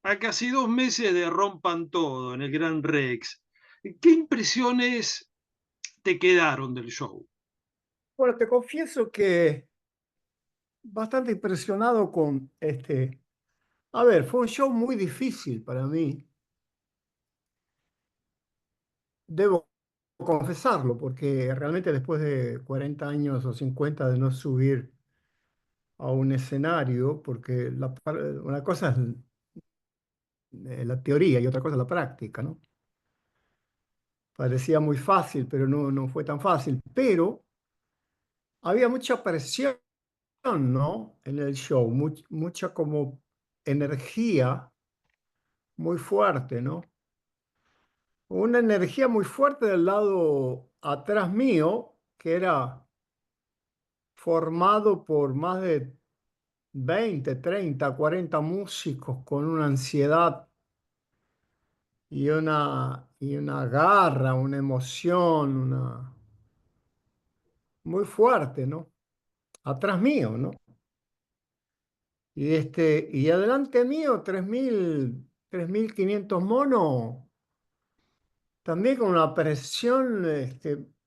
a casi 2 meses de Rompan Todo en el Gran Rex. ¿Qué impresiones te quedaron del show? Bueno, te confieso que bastante impresionado con a ver, fue un show muy difícil para mí, debo confesarlo, porque realmente después de 40 años o 50 de no subir a un escenario, porque una cosa es la teoría y otra cosa es la práctica, ¿no? Parecía muy fácil, pero no fue tan fácil, pero había mucha presión, ¿no? En el show, mucha como energía muy fuerte, ¿no? Una energía muy fuerte del lado atrás mío, que era formado por más de 20, 30, 40 músicos con una ansiedad y una garra, una emoción, muy fuerte, ¿no? Atrás mío, ¿no? Y adelante mío, 3.500 monos, también con una presión,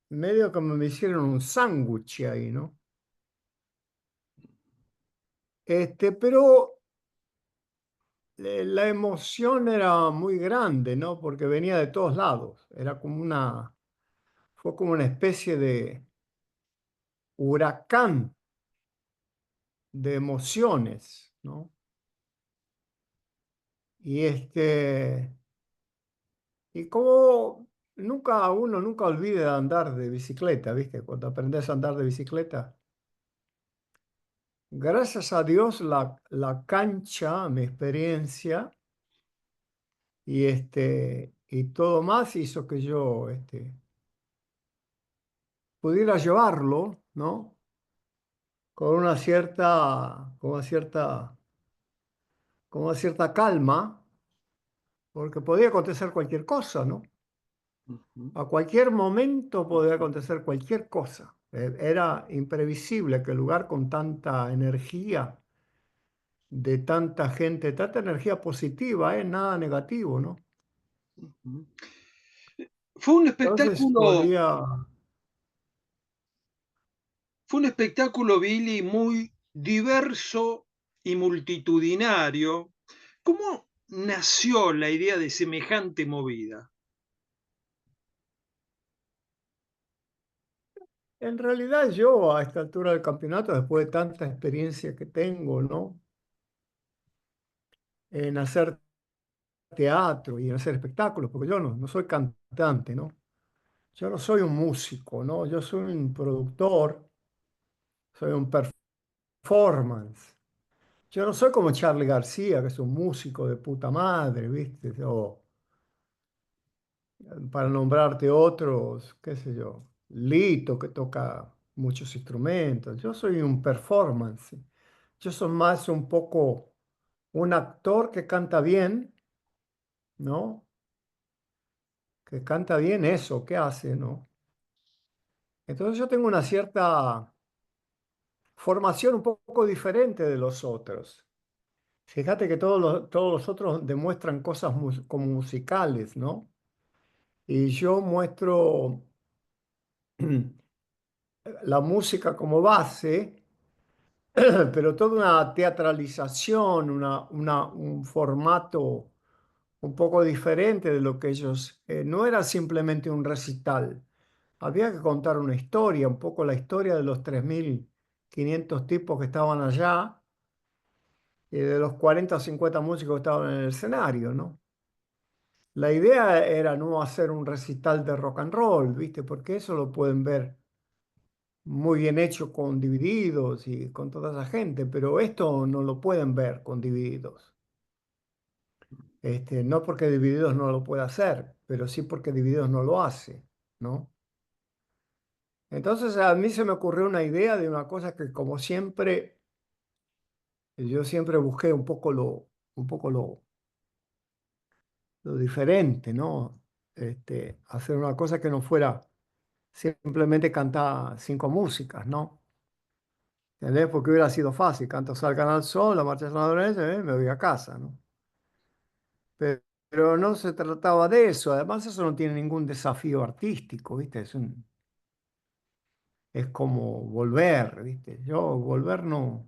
medio como me hicieron un sándwich ahí, ¿no? Pero la emoción era muy grande, ¿no? Porque venía de todos lados. Fue como una especie de huracán de emociones, ¿no? Y y como uno nunca olvida de andar de bicicleta, ¿viste? Cuando aprendes a andar de bicicleta. Gracias a Dios, la cancha, mi experiencia y todo más hizo que yo, pudiera llevarlo, ¿no? Con una cierta calma, porque podía acontecer cualquier cosa, ¿no? Ujú, A cualquier momento podía acontecer cualquier cosa. Era imprevisible que el lugar con tanta energía, de tanta gente, tanta energía positiva, nada negativo, ¿no? ujú. Fue un Entonces espectáculo, fue un espectáculo, Billy, muy diverso y multitudinario. ¿Cómo nació la idea de semejante movida? en realidad yo a esta altura del campeonato, después de tanta experiencia que tengo, ¿no? En hacer teatro y en hacer espectáculos, porque yo no soy cantante, ¿no? Yo no soy un músico, ¿no? Yo soy un productor, soy un performance. Yo no soy como Charly García, que es un músico de puta madre, ¿viste? O para nombrarte otros, qué sé yo, Lito, que toca muchos instrumentos. Yo soy un performance. Yo soy más un poco un actor que canta bien, ¿no? Que canta bien eso, ¿qué hace, no? Entonces yo tengo una cierta formación un poco diferente de los otros. Fíjate que todos los otros demuestran cosas como musicales, ¿no? Y yo muestro la música como base, pero toda una teatralización, un formato un poco diferente de lo que ellos, no era simplemente un recital, había que contar una historia, un poco la historia de los 3.500 tipos que estaban allá y de los 40 o 50 músicos que estaban en el escenario, ¿no? La idea era no hacer un recital de rock and roll, ¿viste? Porque eso lo pueden ver muy bien hecho con Divididos y con toda esa gente, pero esto no lo pueden ver con Divididos. No porque Divididos no lo pueda hacer, pero sí porque Divididos no lo hace, ¿no? Entonces a mí se me ocurrió una idea de una cosa que como siempre, yo siempre busqué un poco lo diferente, ¿no? Hacer una cosa que no fuera simplemente cantar cinco músicas, ¿no? ¿Entendés? Porque hubiera sido fácil, canto Sal Canal Sol, la marcha sanadora, me voy a casa, ¿no? Pero no se trataba de eso. Además, eso no tiene ningún desafío artístico, ¿viste? Es como volver, ¿viste? Yo volver no,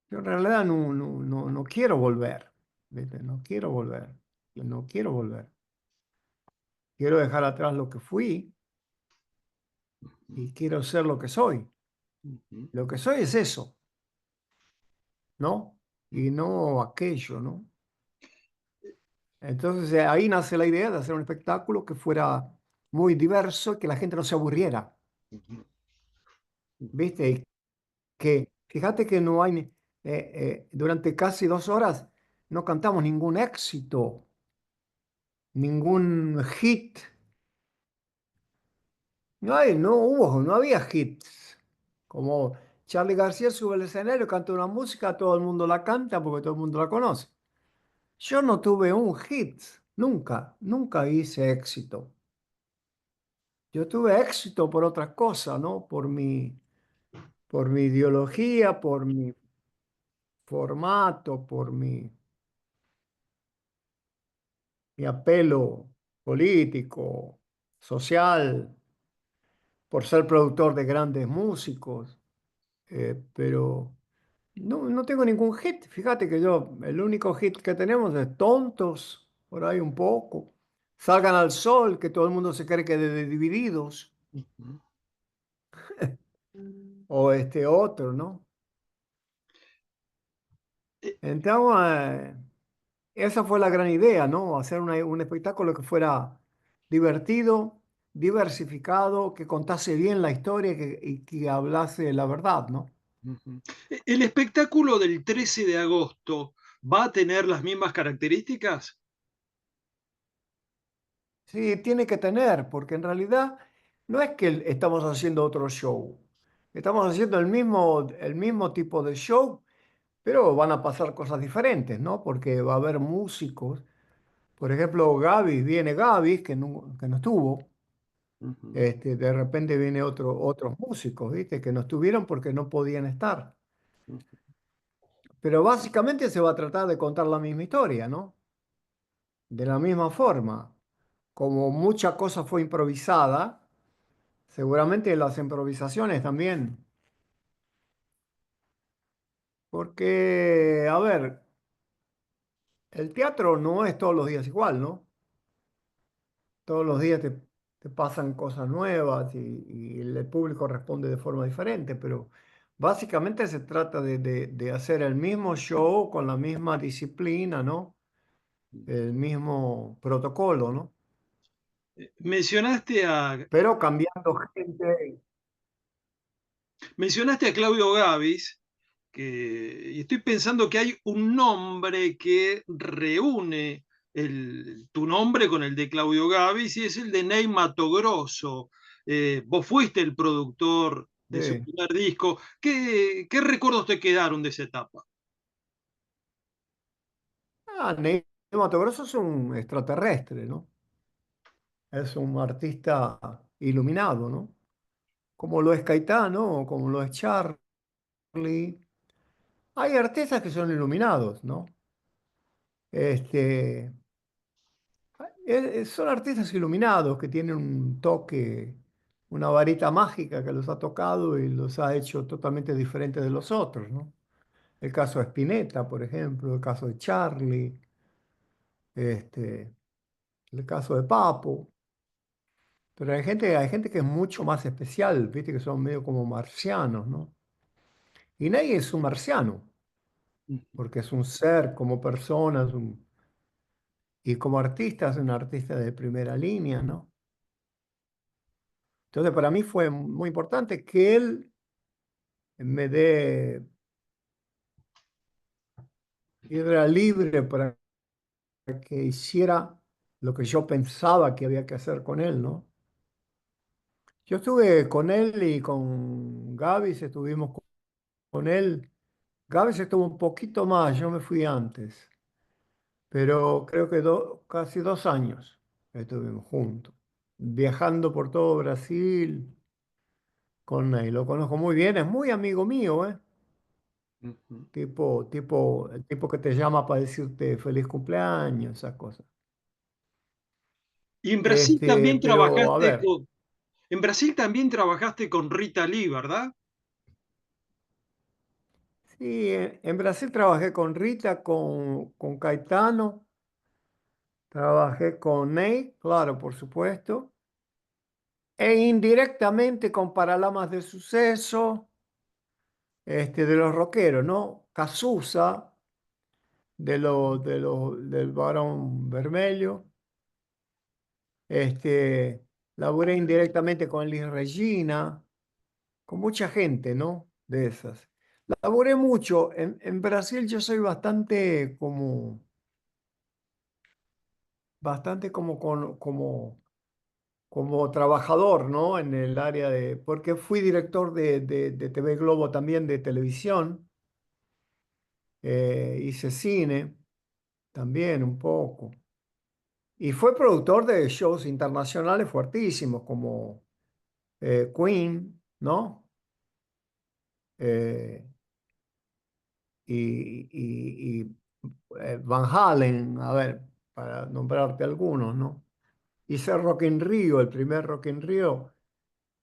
yo en realidad no quiero volver, ¿viste? No quiero volver, no quiero volver. Quiero dejar atrás lo que fui y quiero ser lo que soy. Ujú, Lo que soy es eso, ¿no? Y no aquello, ¿no? Entonces ahí nace la idea de hacer un espectáculo que fuera muy diverso y que la gente no se aburriera, ujú, ujú, ¿viste? Y que fíjate que no hay, durante casi 2 horas no cantamos ningún éxito, ningún hit. No había hits. Como Charly García sube al escenario, canta una música, todo el mundo la canta porque todo el mundo la conoce. Yo no tuve un hit, nunca, nunca hice éxito. Yo tuve éxito por otras cosas, ¿no? Por mi ideología, por mi formato, por mi apelo político, social, por ser productor de grandes músicos, pero no tengo ningún hit. Fíjate que yo, el único hit que tenemos es Tontos, por ahí un poco. Salgan al sol, que todo el mundo se cree que de Divididos, ujú. o este otro, ¿no? Eh, Entonces, esa fue la gran idea, ¿no? Hacer un espectáculo que fuera divertido, diversificado, que contase bien la historia y que hablase la verdad, ¿no? ujú. ¿El espectáculo del 13 de agosto va a tener las mismas características? Sí, tiene que tener, porque en realidad no es que estamos haciendo otro show. Estamos haciendo el mismo tipo de show, pero van a pasar cosas diferentes, ¿no? Porque va a haber músicos. Por ejemplo, viene Gaby, que no estuvo. Ujú, De repente viene otros músicos, ¿viste? Que no estuvieron porque no podían estar. ujú. Pero básicamente se va a tratar de contar la misma historia, ¿no? De la misma forma. Como mucha cosa fue improvisada, seguramente las improvisaciones también. Porque, a ver, el teatro no es todos los días igual, ¿no? Todos los días te pasan cosas nuevas y el público responde de forma diferente, pero básicamente se trata de hacer el mismo show con la misma disciplina, ¿no? El mismo protocolo, ¿no? Mencionaste a, Pero cambiando gente. mencionaste a Claudio Gavis, y estoy pensando que hay un nombre que reúne tu nombre con el de Claudio Gavis y es el de Ney Matogrosso. Vos fuiste el productor de su Sí. primer disco. ¿Qué recuerdos te quedaron de esa etapa? Ney Mato Grosso es un extraterrestre, ¿no? Es un artista iluminado, ¿no? Como lo es Caetano, o como lo es Charlie. Hay artistas que son iluminados, ¿no? Este, son artistas iluminados que tienen un toque, una varita mágica que los ha tocado y los ha hecho totalmente diferentes de los otros, ¿no? El caso de Spinetta, por ejemplo, el caso de Charlie, este, el caso de Papo. Pero hay gente que es mucho más especial, viste, que son medio como marcianos, ¿no? Y Ney es un marciano, porque es un ser como persona, y como artista es un artista de primera línea, ¿no? Entonces para mí fue muy importante que él me dé era libre para que hiciera lo que yo pensaba que había que hacer con él, ¿no? Yo estuve con él y con Gaby, estuvimos con él. Gaby se estuvo un poquito más, yo me fui antes, pero creo que casi 2 años estuvimos juntos, viajando por todo Brasil con él. Lo conozco muy bien, es muy amigo mío, ¿eh? Ujú. el tipo que te llama para decirte feliz cumpleaños, esas cosas. Y en Brasil también Pero a trabajaste ver, con en Brasil también trabajaste con Rita Lee, ¿verdad? sí, en Brasil trabajé con Rita, con Caetano, trabajé con Ney, claro, por supuesto, e indirectamente con Paralamas de Suceso, de los rockeros, ¿no? Cazuza, del Barón Vermelho, este, laburé indirectamente con Elis Regina, con mucha gente, ¿no? De esas. Laburé mucho. En Brasil yo soy bastante como trabajador, ¿no? En el área porque fui director de TV Globo también de televisión, hice cine también un poco. Y fue productor de shows internacionales fuertísimos como Queen, ¿no? Eh, y Van Halen, a ver, para nombrarte algunos, ¿no? Hice Rock in Rio, el primer Rock in Rio,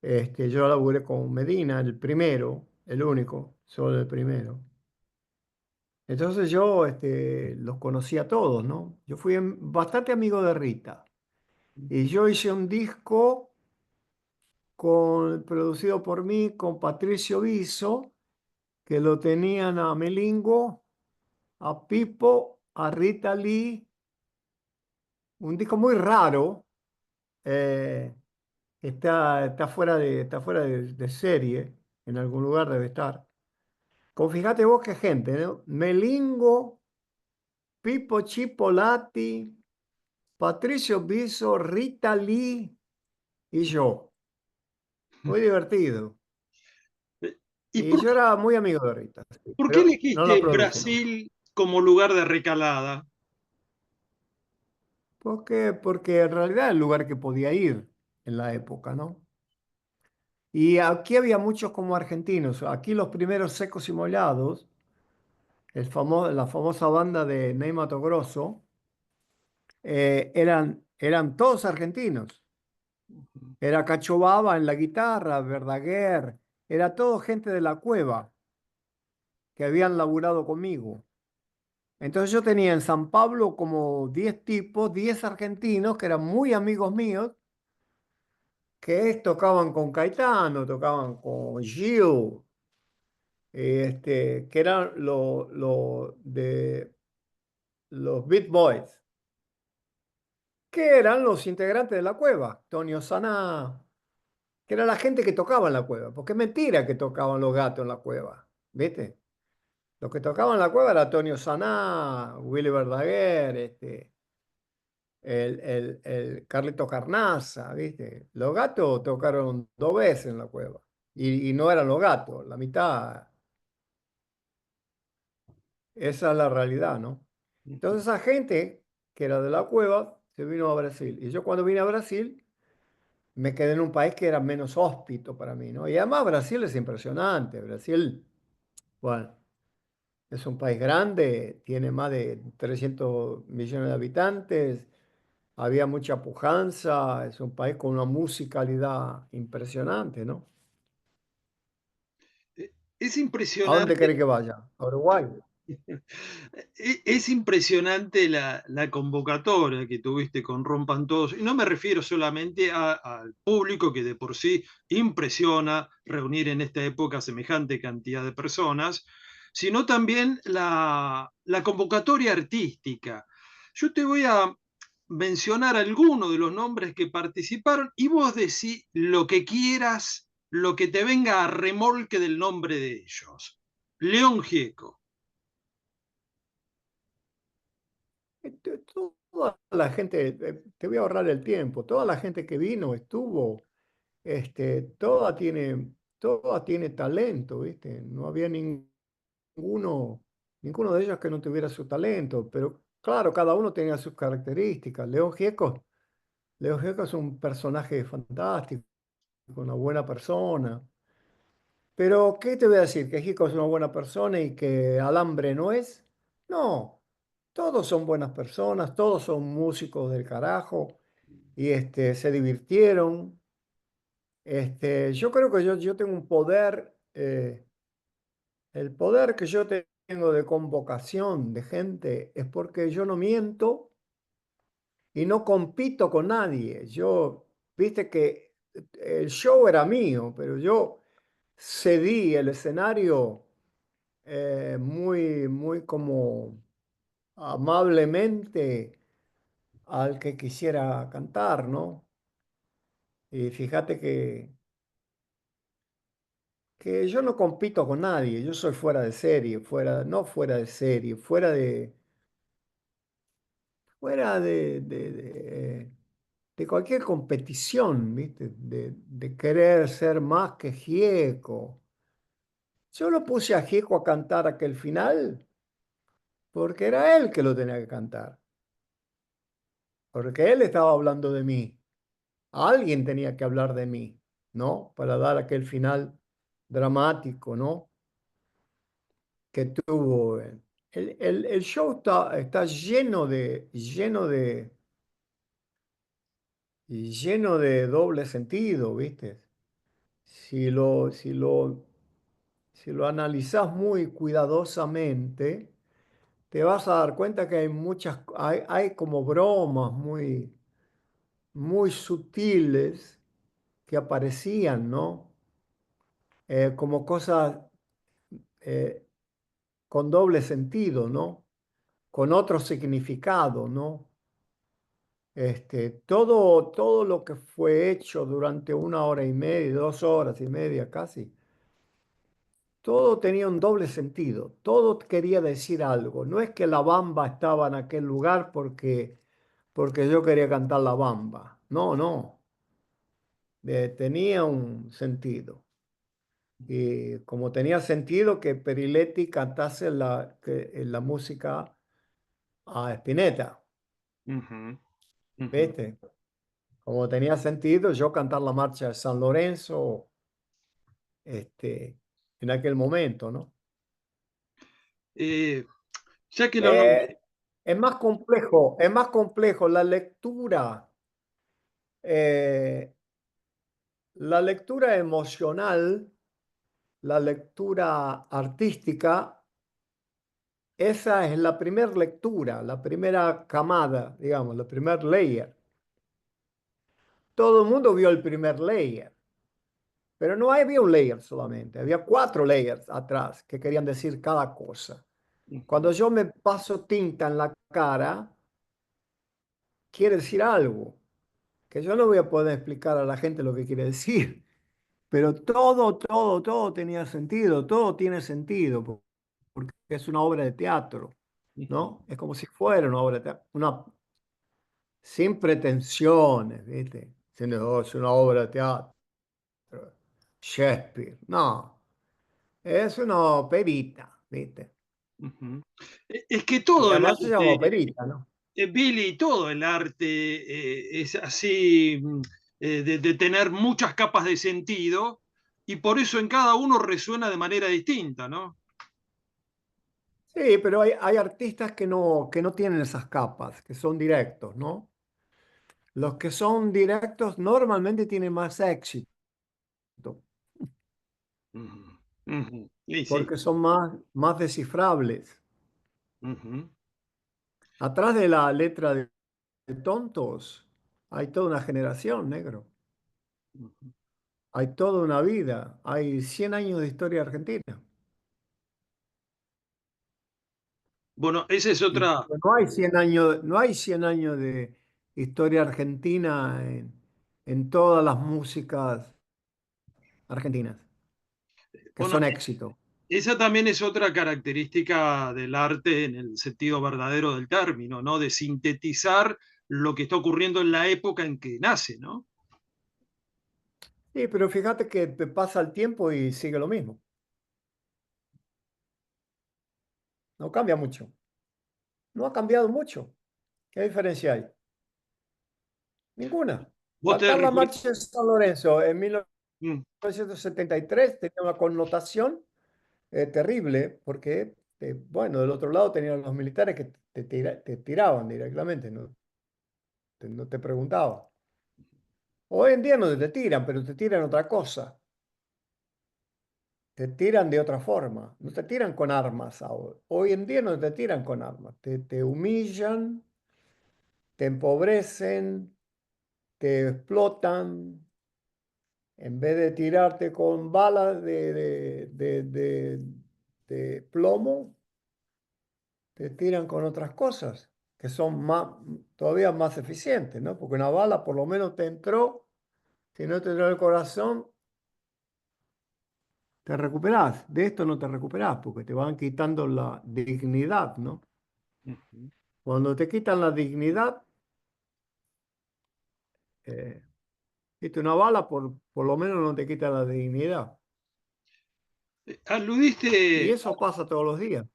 yo laburé con Medina, el primero, el único, solo el primero. Entonces yo los conocí a todos, ¿no? Yo fui bastante amigo de Rita. Y yo hice un disco producido por mí con Patricio Viso, que lo tenían a Melingo, a Pipo, a Rita Lee, un disco muy raro, eh, está fuera de serie, en algún lugar debe estar. Fíjate vos qué gente, ¿no? Melingo, Pipo Chipolati, Patricio Biso, Rita Lee y yo. Muy divertido. ¿Y Y yo era muy amigo de Rita, sí, por qué pero no la elegiste produje nunca. Brasil como lugar de recalada? ¿Por qué? Porque en realidad era el lugar que podía ir en la época, ¿no? Y aquí había muchos como argentinos. Aquí los primeros secos y mollados, la famosa banda de Ney Matogrosso, eran todos argentinos. Era Cacho Baba en la guitarra, Verdaguer, era todo gente de la cueva que habían laburado conmigo. Entonces yo tenía en San Pablo como 10 tipos, 10 argentinos que eran muy amigos míos, que tocaban con Caetano, tocaban con Gil, que eran de los Beat Boys, que eran los integrantes de la cueva, Tonio Saná, que era la gente que tocaba en la cueva, porque es mentira que tocaban los gatos en la cueva, ¿viste? Los que tocaban en la cueva era Tonio Saná, Willy Verdaguer, el Carlito Carnaza, ¿viste? Los gatos tocaron 2 veces en la cueva y no eran los gatos, la mitad. Esa es la realidad, ¿no? Entonces esa gente que era de la cueva se vino a Brasil. Y yo cuando vine a Brasil me quedé en un país que era menos hóspito para mí, ¿no? Y además Brasil es impresionante. Brasil, bueno, es un país grande, tiene más de 300 millones de habitantes, había mucha pujanza, es un país con una musicalidad impresionante, ¿no? Es ¿A dónde impresionante. querés que vaya? ¿A Uruguay? Es impresionante la convocatoria que tuviste con Rompan Todos, y no me refiero solamente al público que de por sí impresiona reunir en esta época semejante cantidad de personas, sino también la convocatoria artística. Yo te voy a mencionar algunos de los nombres que participaron y vos decís lo que quieras, lo que te venga a remolque del nombre de ellos. León Gieco. Toda la gente, te voy a ahorrar el tiempo, toda la gente que vino, estuvo, toda tiene talento, ¿viste? No había ninguno de ellos que no tuviera su talento, pero claro, cada uno tenía sus características. León Gieco es un personaje fantástico, una buena persona. Pero, ¿qué te voy a decir? ¿Que Jico es una buena persona y que Alambre no es? No, todos son buenas personas, todos son músicos del carajo y se divirtieron. Yo creo que yo tengo un poder, el poder que yo tengo de convocación de gente es porque yo no miento y no compito con nadie. Viste que el show era mío, pero yo cedí el escenario muy como amablemente al que quisiera cantar, ¿no? Y fíjate que yo no compito con nadie, yo soy fuera de serie, no fuera de serie, fuera de cualquier competición, ¿viste? De querer ser más que Gieco. Yo lo puse a Gieco a cantar aquel final porque era él que lo tenía que cantar, porque él estaba hablando de mí. Alguien tenía que hablar de mí, ¿no? Para dar aquel final dramático, ¿no? Que tuvo. El show está lleno de doble sentido, ¿viste? Si lo analizás muy cuidadosamente, te vas a dar cuenta que hay como bromas muy sutiles que aparecían, ¿no? Como cosas eh, con doble sentido, ¿no? Con otro significado, ¿no? Todo lo que fue hecho durante 1 hora y media, 2 horas y media casi, todo tenía un doble sentido, todo quería decir algo. No es que la bamba estaba en aquel lugar porque yo quería cantar la bamba. No, no, tenía un sentido. Y como tenía sentido que Periletti cantase la música a Spinetta, Ujú, ujú. ¿viste? Como tenía sentido yo cantar la marcha de San Lorenzo, este, en aquel momento, ¿no? Eh, ya que lo Eh, nombré, es más complejo eh, la lectura emocional, la lectura artística, esa es la primera lectura, la primera camada, digamos, la primer layer. Todo el mundo vio el primer layer. Pero no había un layer solamente, había 4 layers atrás que querían decir cada cosa. Cuando ujú, yo me paso tinta en la cara, quiere decir algo, que yo no voy a poder explicar a la gente lo que quiere decir, pero todo tenía sentido, todo tiene sentido, porque es una obra de teatro, ujú, ¿no? Es como si fuera una obra de teatro, sin pretensiones, ¿viste? Diciendo, "Oh, es una obra de teatro, Shakespeare", no. Es una operita, ¿viste? ujú. Es que Y todo el además se llama arte, operita, ¿no? Billy, todo el arte es así, de tener muchas capas de sentido, y por eso en cada uno resuena de manera distinta, ¿no? Sí, pero hay artistas que no tienen esas capas, que son directos, ¿no? Los que son directos normalmente tienen más éxito, Ujú, ujú. Y sí. porque son más descifrables. Ujú, Atrás de la letra de Tontos hay toda una generación, negro. ujú. Hay toda una vida. Hay 100 años de historia argentina. Bueno, esa es Y otra. no hay 100 años de historia argentina en todas las músicas argentinas, que Bueno, son éxito. esa también es otra característica del arte en el sentido verdadero del término, ¿no? De sintetizar lo que está ocurriendo en la época en que nace, ¿no? Sí, pero fíjate que te pasa el tiempo y sigue lo mismo. No cambia mucho. No ha cambiado mucho. ¿Qué diferencia hay? Ninguna. Vos te Cantar la refer- marcha de San Lorenzo en 1900. mm, 1973 tenía una connotación terrible porque, bueno, del otro lado tenían los militares que te tiraban directamente, no te preguntaban. Hoy en día no te tiran, pero te tiran otra cosa. Te tiran de otra forma. No te tiran con armas ahora. Hoy en día no te tiran con armas. Te humillan, te empobrecen, te explotan. En vez de tirarte con balas de plomo, te tiran con otras cosas que son todavía más eficientes, ¿no? Porque una bala por lo menos te entró, si no te entró en el corazón, te recuperás. De esto no te recuperás porque te van quitando la dignidad, ¿no? ujú. Cuando te quitan la dignidad, eh, viste, una bala por lo menos no te quita la dignidad. Y Aludiste, eso pasa todos los días.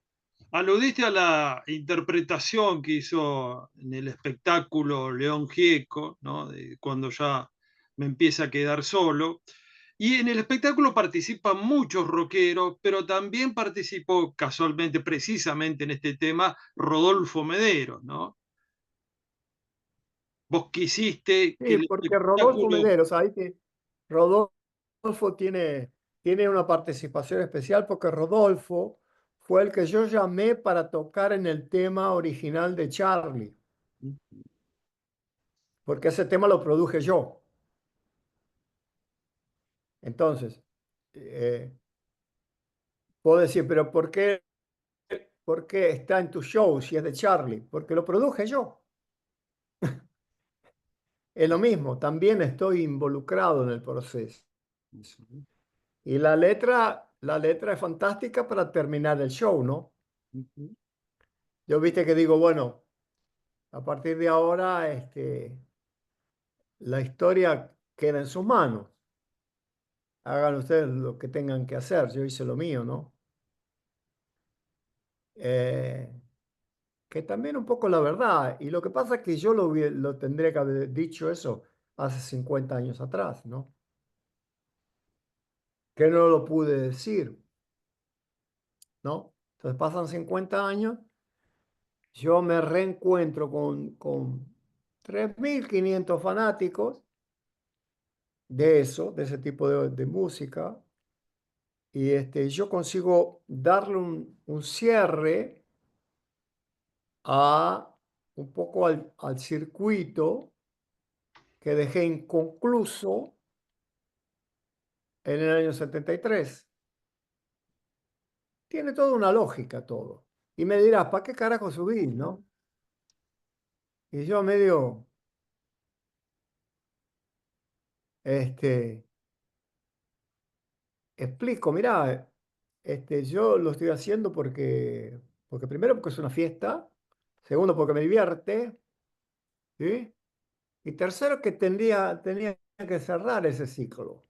aludiste a la interpretación que hizo en el espectáculo León Gieco, ¿no? De cuando ya me empieza a quedar solo. Y en el espectáculo participan muchos rockeros, pero también participó casualmente, precisamente en este tema, Rodolfo Medero, ¿no? Vos quisiste que Sí, el porque Rodolfo espectáculo... Mederos, ahí Rodolfo tiene una participación especial porque Rodolfo fue el que yo llamé para tocar en el tema original de Charlie, porque ese tema lo produje yo. Entonces, eh, puedo decir, pero por qué está en tu show si es de Charlie? Porque lo produje yo. Es lo mismo, también estoy involucrado en el proceso. Y la letra es fantástica para terminar el show, ¿no? Yo viste que digo, bueno, a partir de ahora, la historia queda en sus manos. Hagan ustedes lo que tengan que hacer. Yo hice lo mío, ¿no? Eh, que también un poco la verdad. Y lo que pasa es que yo lo tendría que haber dicho eso hace 50 años atrás, ¿no? Que no lo pude decir, ¿no? Entonces pasan 50 años, yo me reencuentro con 3.500 fanáticos de eso, de ese tipo de música. Y yo consigo darle un cierre a un poco al circuito que dejé inconcluso en el año 73. Tiene toda una lógica todo. Y me dirás, ¿para qué carajo subís, no? Y yo medio, este, explico, mirá, yo lo estoy haciendo porque primero porque es una fiesta, segundo porque me divierte, ¿sí? Y tercero que tenía que cerrar ese ciclo,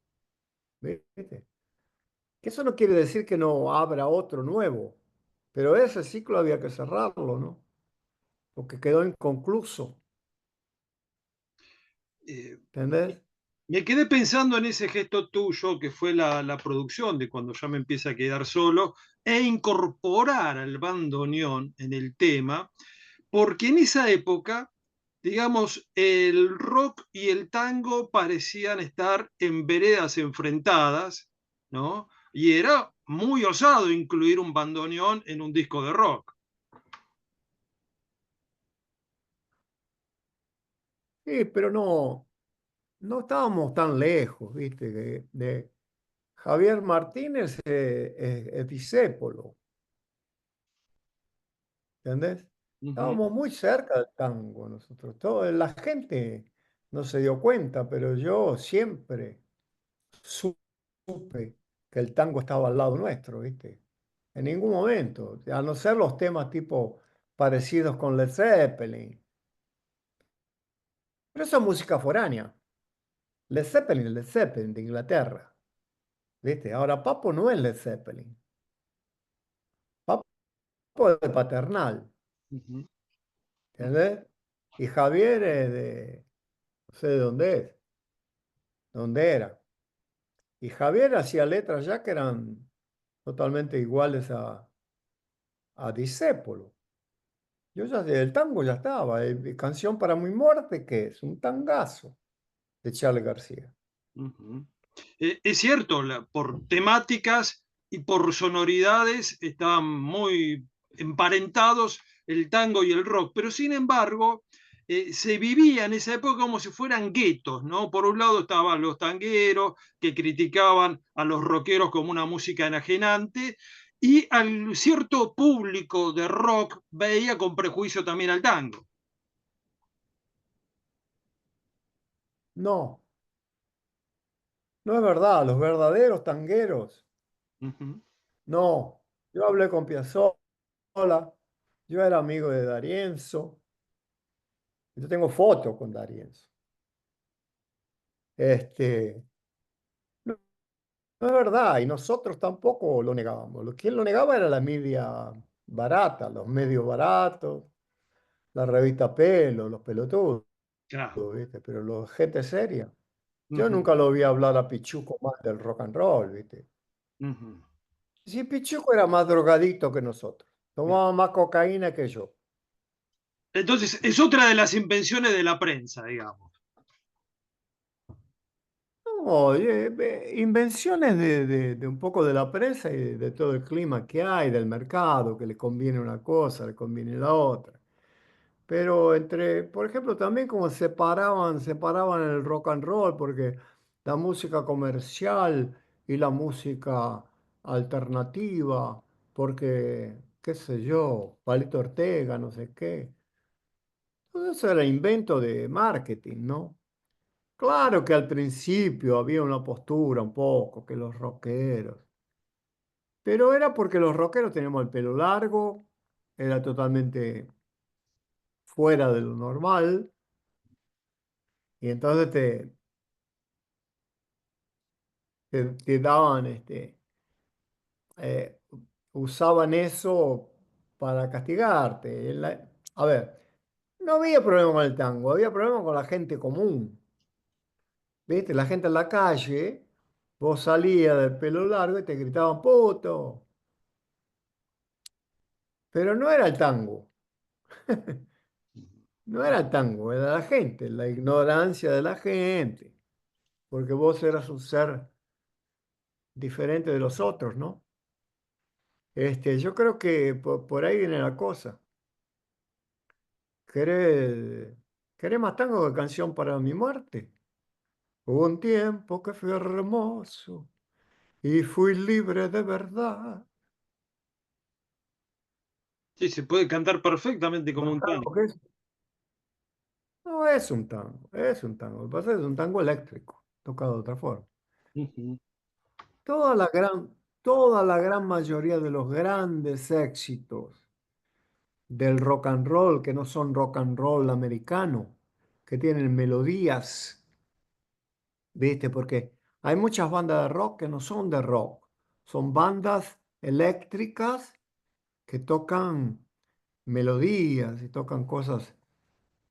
¿viste? Que eso no quiere decir que no abra otro nuevo, pero ese ciclo había que cerrarlo, ¿no? Porque quedó inconcluso, eh, ¿entendés? Me quedé pensando en ese gesto tuyo, que fue la producción de cuando ya me empieza a quedar solo, e incorporar al bandoneón en el tema, porque en esa época, digamos, el rock y el tango parecían estar en veredas enfrentadas, ¿no? Y era muy osado incluir un bandoneón en un disco de rock. Sí, pero no estábamos tan lejos, ¿viste? Javier Martínez es discépolo, ¿entendés? Ujú. Estábamos muy cerca del tango nosotros. La gente no se dio cuenta, pero yo siempre supe que el tango estaba al lado nuestro, ¿viste? En ningún momento, a no ser los temas tipo parecidos con Led Zeppelin. Pero eso es música foránea. Led Zeppelin de Inglaterra, ¿viste? Ahora Papo no es Led Zeppelin. Papo es de Paternal, Ujú. ¿entendés? Y Javier es no sé de dónde es, dónde era. Y Javier hacía letras ya que eran totalmente iguales a Discépolo. Yo ya, el tango ya estaba. Canción para mi muerte, ¿qué es? Un tangazo de Charly García. Ujú. Es cierto, por temáticas y por sonoridades estaban muy emparentados el tango y el rock, pero sin embargo se vivía en esa época como si fueran guetos, ¿no? Por un lado estaban los tangueros que criticaban a los rockeros como una música enajenante y al cierto público de rock veía con prejuicio también al tango. No, no es verdad. Los verdaderos tangueros, Ujú. no. Yo hablé con Piazzolla, yo era amigo de D'Arienzo, yo tengo fotos con D'Arienzo. Este, no, no es verdad, y nosotros tampoco lo negábamos. Quien lo negaba era la media barata, los medios baratos, la revista Pelo, los pelotudos, Claro. ¿viste? Pero la gente seria. Yo Ujú, nunca lo vi hablar a Pichuco más del rock and roll, ¿viste? ujú. Sí, Pichuco era más drogadito que nosotros. Bien. Tomaba más cocaína que yo. Entonces, es otra de las invenciones de la prensa, digamos. No, invenciones de un poco de la prensa y de todo el clima que hay, del mercado, que le conviene una cosa, le conviene la otra. Pero entre, por ejemplo, también como separaban el rock and roll, porque la música comercial y la música alternativa, porque, qué sé yo, Palito Ortega, no sé qué. Todo eso era invento de marketing, ¿no? Claro que al principio había una postura un poco, que los rockeros, pero era porque los rockeros teníamos el pelo largo, era totalmente fuera de lo normal, y entonces te daban, eh, usaban eso para castigarte. A ver, no había problema con el tango, había problema con la gente común, ¿viste? La gente en la calle, vos salías del pelo largo y te gritaban puto, pero no era el tango. No era el tango, era la gente, la ignorancia de la gente, porque vos eras un ser diferente de los otros, ¿no? Yo creo que por ahí viene la cosa. ¿Querés, querés más tango que canción para mi muerte? Hubo un tiempo que fui hermoso y fui libre de verdad. Sí, se puede cantar perfectamente como ¿Más un tango. tango que eso? No es un tango, es un tango. Lo que pasa es que es un tango eléctrico, tocado de otra forma. Ujú, Toda la gran mayoría de los grandes éxitos del rock and roll, que no son rock and roll americano, que tienen melodías, ¿viste? Porque hay muchas bandas de rock que no son de rock, son bandas eléctricas que tocan melodías y tocan cosas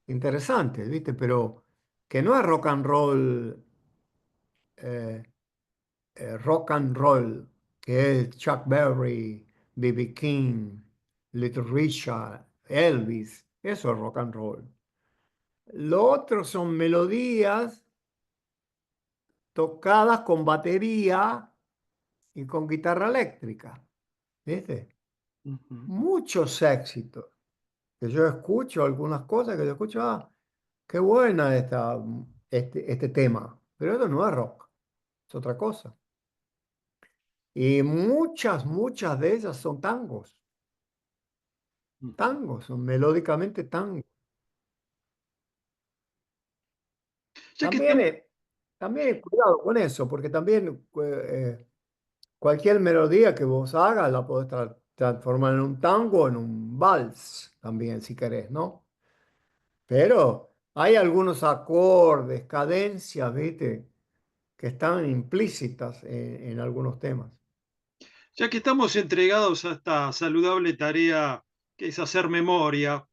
interesantes, ¿viste? Pero que no es eh, rock and roll, que es Chuck Berry, B.B. King, Little Richard, Elvis, eso es rock and roll. Lo otro son melodías tocadas con batería y con guitarra eléctrica, ¿viste? ujú, Muchos éxitos, que yo escucho algunas cosas que yo escucho, qué buena este tema, pero eso no es rock, es otra cosa. Y muchas de ellas son ujú. tangos, son melódicamente tangos. Ya que También, estamos, también cuidado con eso, porque también cualquier melodía que vos hagas la podés transformar en un tango o en un vals también, si querés, ¿no? Pero hay algunos acordes, cadencias, ¿viste? Que están implícitas en algunos temas. ya que estamos entregados a esta saludable tarea que es hacer memoria,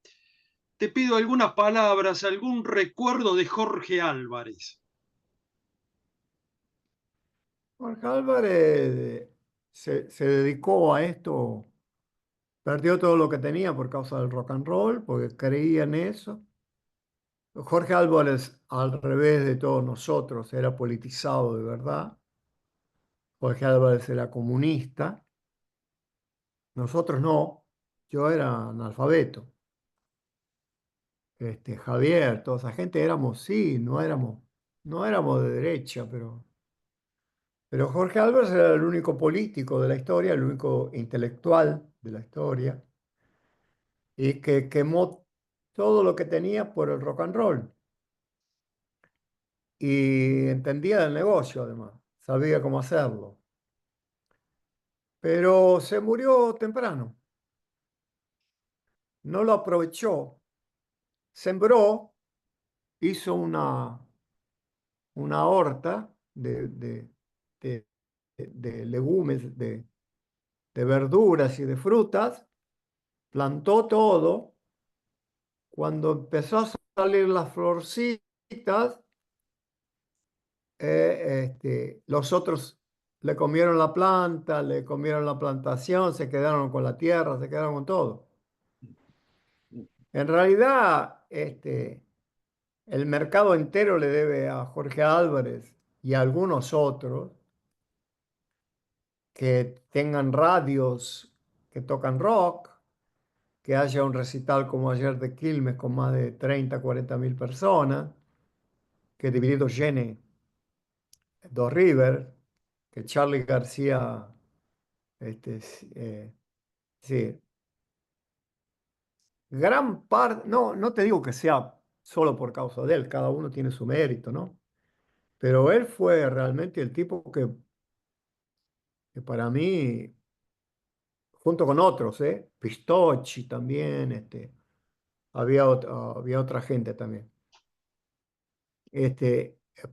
te pido algunas palabras, algún recuerdo de Jorge Álvarez. Jorge Álvarez se dedicó a esto, perdió todo lo que tenía por causa del rock and roll, porque creía en eso. Jorge Álvarez, al revés de todos nosotros, era politizado de verdad. Jorge Álvarez era comunista, nosotros no. Yo era analfabeto. Javier, toda esa gente éramos, sí, no éramos de derecha, pero Jorge Álvarez era el único político de la historia, el único intelectual de la historia, y que quemó todo lo que tenía por el rock and roll. Y entendía del negocio, además, sabía cómo hacerlo. Pero se murió temprano, no lo aprovechó, sembró, hizo una horta de- de legumes, de verduras y de frutas, plantó todo. Cuando empezó a salir las florcitas, los otros le comieron la planta, le comieron la plantación, se quedaron con la tierra, se quedaron con todo. En realidad, el mercado entero le debe a Jorge Álvarez y a algunos otros que tengan radios que tocan rock, que haya un recital como ayer de Quilmes con más de 30, 40 mil personas, que Dividido llene Dos River, que Charly García, sí, gran parte, no te digo que sea solo por causa de él, cada uno tiene su mérito, ¿no? Pero él fue realmente el tipo que para mí, junto con otros, Pistocchi también, había otra gente también,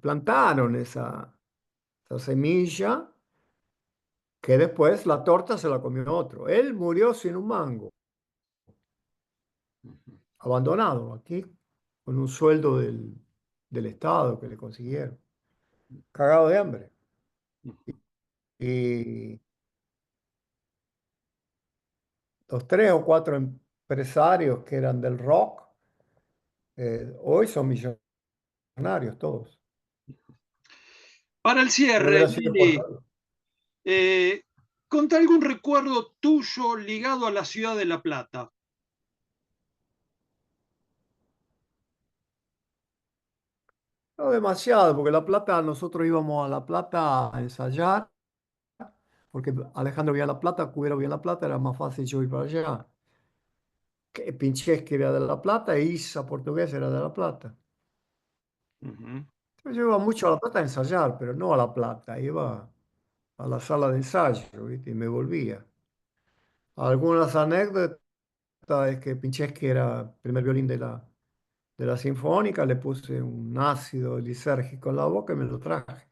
plantaron esa semilla que después la torta se la comió otro. Él murió sin un mango, abandonado aquí, con un sueldo del Estado que le consiguieron, cagado de hambre. Y los tres o cuatro empresarios que eran del rock, hoy son millonarios todos. Para el No cierre, hubiera sido por Billy, conta algún recuerdo tuyo ligado a la ciudad de La Plata. no demasiado, porque La Plata, nosotros íbamos a La Plata a ensayar, porque Alejandro vivía en La Plata, Cubero vivía en La Plata, era más fácil yo ir para allá. Que Pincheschi era de La Plata e Isa Portugués era de La Plata. Ujú. Yo iba mucho a La Plata a ensayar, pero no a La Plata, iba a la sala de ensayo, ¿viste? Y me volvía. Algunas anécdotas es que Pincheschi era primer violín de la Sinfónica, le puse un ácido lisérgico en la boca y me lo traje.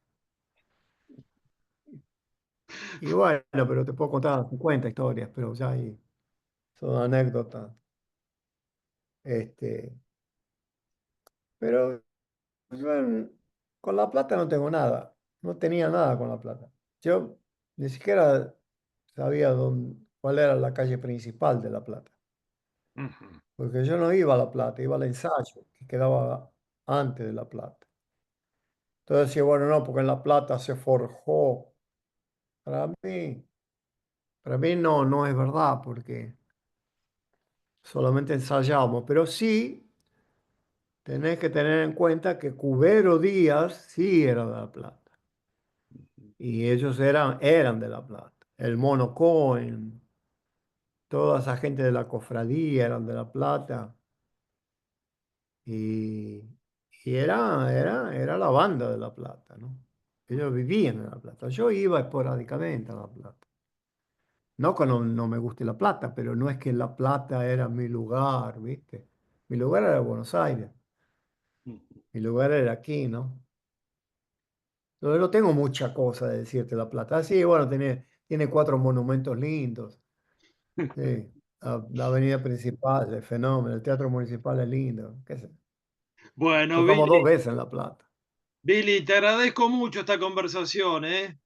Y bueno, pero te puedo contar 50 historias, pero ya ahí son anécdotas. Este, pero yo con La Plata no tengo nada, no tenía nada con La Plata. Yo ni siquiera sabía cuál era la calle principal de La Plata, Ujú. porque yo no iba a La Plata, iba al ensayo, que quedaba antes de La Plata. Entonces decía, bueno, no, porque en La Plata se forjó. Para mí, para mí no es verdad, porque solamente ensayábamos, pero sí tenés que tener en cuenta que Cubero Díaz sí era de La Plata, y ellos eran de La Plata. El Mono Cohen, toda esa gente de la cofradía eran de La Plata, y, y era la banda de La Plata, ¿no? Ellos vivían en La Plata. Yo iba esporádicamente a La Plata. No que no me guste La Plata, pero no es que La Plata era mi lugar, ¿viste? Mi lugar era Buenos Aires, mi lugar era aquí, ¿no? Yo no tengo mucha cosa de decirte La Plata. Ah, sí, bueno, tiene cuatro monumentos lindos. Sí. La avenida principal, el fenómeno, el teatro municipal es lindo. ¿Qué sé? Bueno, Tocamos dos Billy, veces en La Plata. Billy, te agradezco mucho esta conversación, ¿eh?